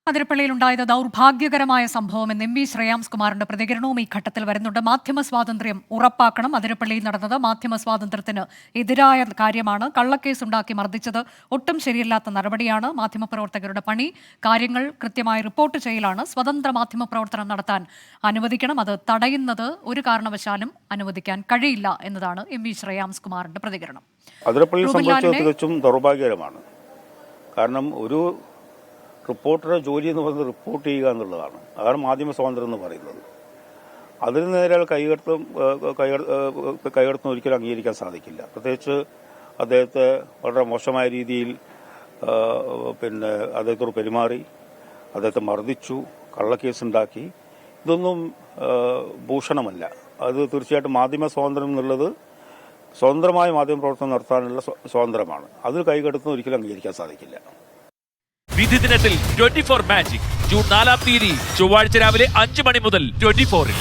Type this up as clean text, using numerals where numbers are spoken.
അതിരപ്പള്ളിയിലുണ്ടായത് ദൗർഭാഗ്യകരമായ സംഭവമെന്ന് M V Shreyams കുമാറിന്റെ പ്രതികരണവും ഈ ഘട്ടത്തിൽ വരുന്നുണ്ട്. മാധ്യമ സ്വാതന്ത്ര്യം ഉറപ്പാക്കണം. അതിരപ്പള്ളിയിൽ നടന്നത് മാധ്യമ സ്വാതന്ത്ര്യത്തിന് എതിരായ കാര്യമാണ്. കള്ളക്കേസ് ഉണ്ടാക്കി മർദ്ദിച്ചത് ഒട്ടും ശരിയല്ലാത്ത നടപടിയാണ്. മാധ്യമപ്രവർത്തകരുടെ പണി കാര്യങ്ങൾ കൃത്യമായി റിപ്പോർട്ട് ചെയ്യലാണ്. സ്വതന്ത്ര മാധ്യമ പ്രവർത്തനം നടത്താൻ അനുവദിക്കണം. അത് തടയുന്നത് ഒരു കാരണവശാലും അനുവദിക്കാൻ കഴിയില്ല എന്നതാണ് എം വി ശ്രേയാംസ് കുമാറിന്റെ പ്രതികരണം. അതിരപ്പള്ളിയിൽ സംഭവിച്ചത് തികച്ചും ദൗർഭാഗ്യകരമാണ്. കാരണം ഒരു റിപ്പോർട്ടറുടെ ജോലി എന്ന് പറയുന്നത് റിപ്പോർട്ട് ചെയ്യുക എന്നുള്ളതാണ്. അതാണ് മാധ്യമ സ്വാതന്ത്ര്യം എന്ന് പറയുന്നത്. അതിന് നേരെ കൈകടത്തുന്ന ഒരിക്കലും അംഗീകരിക്കാൻ സാധിക്കില്ല. പ്രത്യേകിച്ച് അദ്ദേഹത്തെ വളരെ മോശമായ രീതിയിൽ അദ്ദേഹത്തോട് പെരുമാറി, അദ്ദേഹത്തെ മർദ്ദിച്ചു, കള്ളക്കേസുണ്ടാക്കി. ഇതൊന്നും ഭൂഷണമല്ല. അത് തീർച്ചയായിട്ടും മാധ്യമ സ്വാതന്ത്ര്യം എന്നുള്ളത് സ്വതന്ത്രമായ മാധ്യമ പ്രവർത്തനം നടത്താനുള്ള സ്വാതന്ത്ര്യമാണ്. അതിൽ കൈകടത്തുന്ന ഒരിക്കലും അംഗീകരിക്കാൻ സാധിക്കില്ല. വിധി ദിനത്തിൽ 24 മാജിക് ജൂൺ 4 ചൊവ്വാഴ്ച രാവിലെ 5 മണി മുതൽ 24-ൽ.